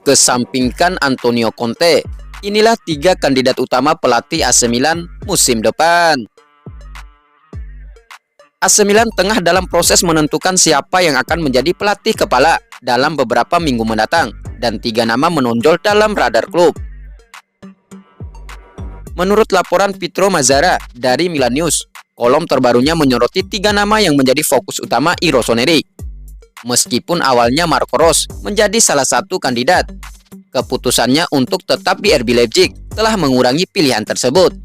Dikesampingkan Antonio Conte, inilah 3 kandidat utama pelatih AC Milan musim depan. AC Milan tengah dalam proses menentukan siapa yang akan menjadi pelatih kepala dalam beberapa minggu mendatang, dan 3 nama menonjol dalam radar klub. Menurut laporan Pietro Mazzara dari Milan News, kolom terbarunya menyoroti 3 nama yang menjadi fokus utama I Rossoneri. Meskipun awalnya Marco Rose menjadi salah satu kandidat, keputusannya untuk tetap di RB Leipzig telah mengurangi pilihan tersebut.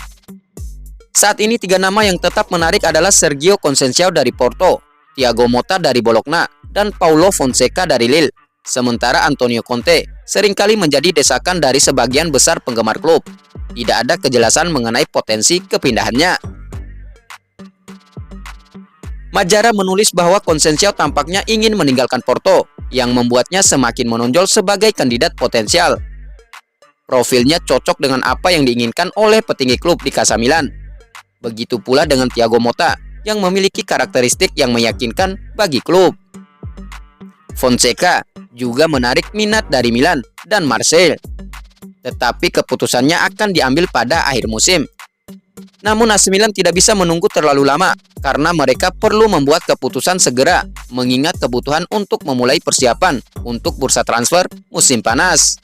Saat ini 3 nama yang tetap menarik adalah Sergio Conceição dari Porto, Thiago Motta dari Bologna, dan Paulo Fonseca dari Lille. Sementara Antonio Conte seringkali menjadi desakan dari sebagian besar penggemar klub. Tidak ada kejelasan mengenai potensi kepindahannya. Mazzara menulis bahwa Conceição tampaknya ingin meninggalkan Porto, yang membuatnya semakin menonjol sebagai kandidat potensial. Profilnya cocok dengan apa yang diinginkan oleh petinggi klub di Casa Milan. Begitu pula dengan Thiago Motta, yang memiliki karakteristik yang meyakinkan bagi klub. Fonseca juga menarik minat dari Milan dan Marseille, tetapi keputusannya akan diambil pada akhir musim. Namun AC Milan tidak bisa menunggu terlalu lama karena mereka perlu membuat keputusan segera mengingat kebutuhan untuk memulai persiapan untuk bursa transfer musim panas.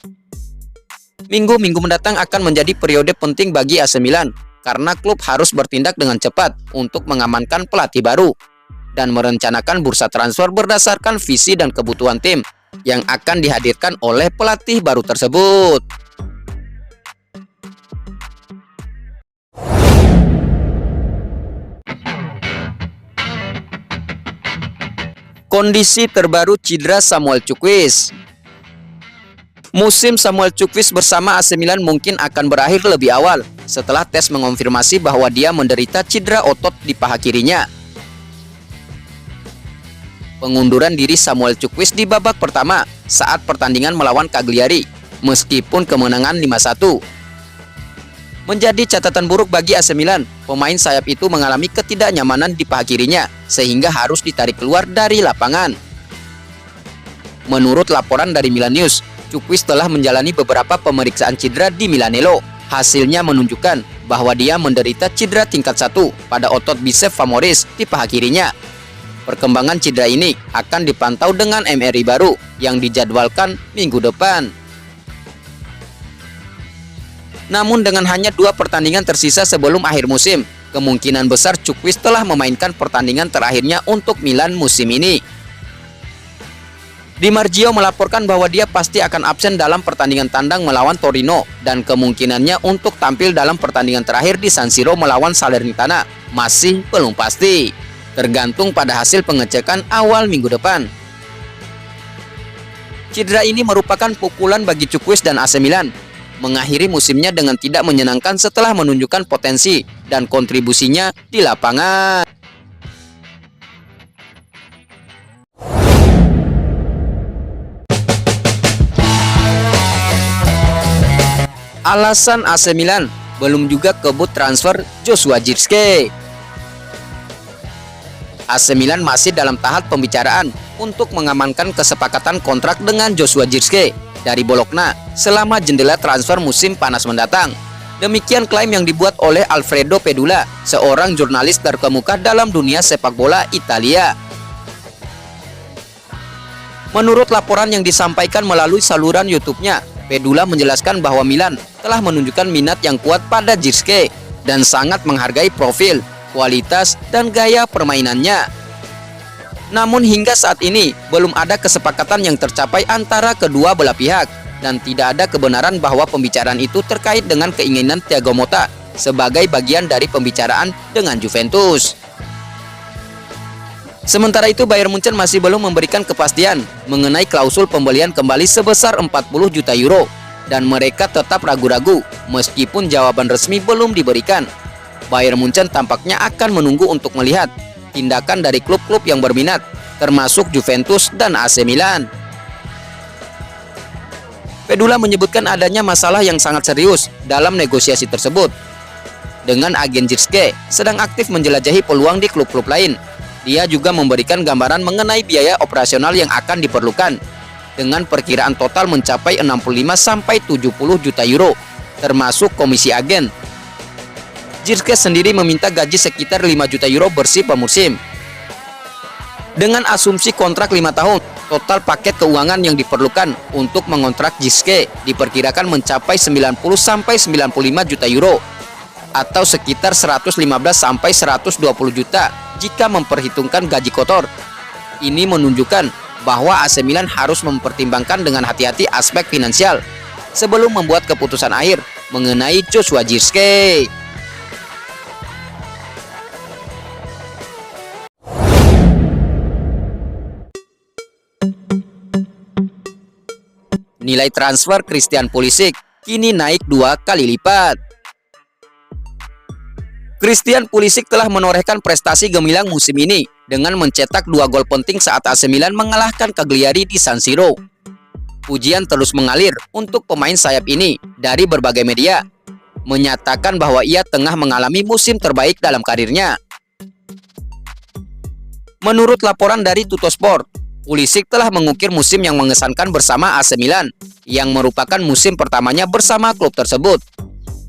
Minggu-minggu mendatang akan menjadi periode penting bagi AC Milan karena klub harus bertindak dengan cepat untuk mengamankan pelatih baru dan merencanakan bursa transfer berdasarkan visi dan kebutuhan tim yang akan dihadirkan oleh pelatih baru tersebut. Kondisi terbaru cedera Samuel Chukwueze. Musim Samuel Chukwueze bersama AC Milan mungkin akan berakhir lebih awal setelah tes mengonfirmasi bahwa dia menderita cedera otot di paha kirinya. Pengunduran diri Samuel Chukwueze di babak pertama saat pertandingan melawan Cagliari, meskipun kemenangan 5-1. Menjadi catatan buruk bagi AC Milan, pemain sayap itu mengalami ketidaknyamanan di paha kirinya sehingga harus ditarik keluar dari lapangan. Menurut laporan dari Milan News, Chukwueze telah menjalani beberapa pemeriksaan cedera di Milanello. Hasilnya menunjukkan bahwa dia menderita cedera tingkat 1 pada otot bicep femoris di paha kirinya. Perkembangan cedera ini akan dipantau dengan MRI baru yang dijadwalkan minggu depan. Namun dengan hanya 2 pertandingan tersisa sebelum akhir musim, kemungkinan besar Chukwueze telah memainkan pertandingan terakhirnya untuk Milan musim ini. Di Marzio melaporkan bahwa dia pasti akan absen dalam pertandingan tandang melawan Torino dan kemungkinannya untuk tampil dalam pertandingan terakhir di San Siro melawan Salernitana masih belum pasti, tergantung pada hasil pengecekan awal minggu depan. Cedera ini merupakan pukulan bagi Chukwueze dan AC Milan, mengakhiri musimnya dengan tidak menyenangkan setelah menunjukkan potensi dan kontribusinya di lapangan. Alasan AC Milan belum juga kebut transfer Joshua Zirkzee. AC Milan masih dalam tahap pembicaraan untuk mengamankan kesepakatan kontrak dengan Joshua Zirkzee dari Bologna selama jendela transfer musim panas mendatang. Demikian klaim yang dibuat oleh Alfredo Pedula, seorang jurnalis terkemuka dalam dunia sepak bola Italia. Menurut laporan yang disampaikan melalui saluran YouTube-nya, Pedula menjelaskan bahwa Milan telah menunjukkan minat yang kuat pada Zirkzee dan sangat menghargai profil, kualitas, dan gaya permainannya. Namun hingga saat ini belum ada kesepakatan yang tercapai antara kedua belah pihak dan tidak ada kebenaran bahwa pembicaraan itu terkait dengan keinginan Thiago Motta sebagai bagian dari pembicaraan dengan Juventus. Sementara itu Bayern Munchen masih belum memberikan kepastian mengenai klausul pembelian kembali sebesar 40 juta euro dan mereka tetap ragu-ragu meskipun jawaban resmi belum diberikan. Bayern Munchen tampaknya akan menunggu untuk melihat tindakan dari klub-klub yang berminat, termasuk Juventus dan AC Milan. Pedula menyebutkan adanya masalah yang sangat serius dalam negosiasi tersebut. Dengan agen Zirkzee sedang aktif menjelajahi peluang di klub-klub lain. Dia juga memberikan gambaran mengenai biaya operasional yang akan diperlukan. dengan perkiraan total mencapai 65–70 juta euro, termasuk komisi agen. Girske sendiri meminta gaji sekitar 5 juta euro bersih per musim. Dengan asumsi kontrak 5 tahun, total paket keuangan yang diperlukan untuk mengontrak Girske diperkirakan mencapai 90–95 juta euro, atau sekitar 115–120 juta jika memperhitungkan gaji kotor. Ini menunjukkan bahwa AC Milan harus mempertimbangkan dengan hati-hati aspek finansial sebelum membuat keputusan akhir mengenai Joshua Girske. Nilai transfer Christian Pulisic kini naik 2 kali lipat. Christian Pulisic telah menorehkan prestasi gemilang musim ini dengan mencetak 2 gol penting saat AC Milan mengalahkan Cagliari di San Siro. Pujian terus mengalir untuk pemain sayap ini dari berbagai media, menyatakan bahwa ia tengah mengalami musim terbaik dalam karirnya. Menurut laporan dari Tuttosport, Pulisic telah mengukir musim yang mengesankan bersama AC Milan, yang merupakan musim pertamanya bersama klub tersebut,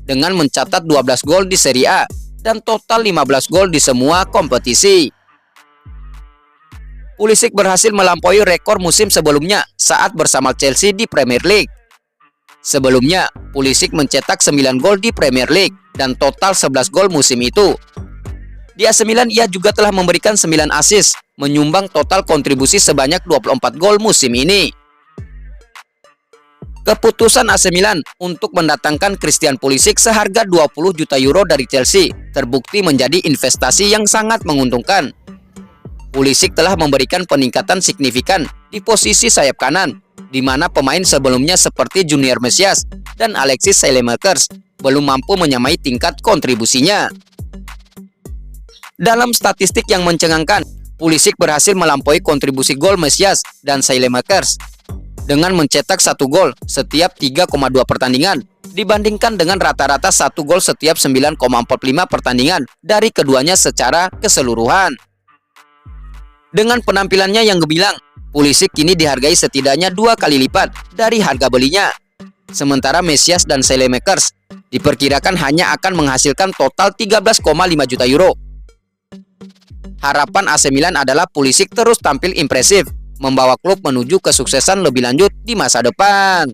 dengan mencatat 12 gol di Serie A dan total 15 gol di semua kompetisi. Pulisic berhasil melampaui rekor musim sebelumnya saat bersama Chelsea di Premier League. Sebelumnya, Pulisic mencetak 9 gol di Premier League dan total 11 gol musim itu. Di AC Milan ia juga telah memberikan 9 assist, menyumbang total kontribusi sebanyak 24 gol musim ini. Keputusan AC Milan untuk mendatangkan Christian Pulisic seharga 20 juta euro dari Chelsea terbukti menjadi investasi yang sangat menguntungkan. Pulisic telah memberikan peningkatan signifikan di posisi sayap kanan, di mana pemain sebelumnya seperti Junior Mesias dan Alexis Saelemaekers belum mampu menyamai tingkat kontribusinya. Dalam statistik yang mencengangkan, Pulisic berhasil melampaui kontribusi gol Mesias dan Saelemaekers dengan mencetak 1 gol setiap 3,2 pertandingan, dibandingkan dengan rata-rata 1 gol setiap 9,45 pertandingan dari keduanya secara keseluruhan. Dengan penampilannya yang gemilang, Pulisic kini dihargai setidaknya 2 kali lipat dari harga belinya. Sementara Mesias dan Saelemaekers diperkirakan hanya akan menghasilkan total 13,5 juta euro. Harapan AC Milan adalah Pulisic terus tampil impresif, membawa klub menuju kesuksesan lebih lanjut di masa depan.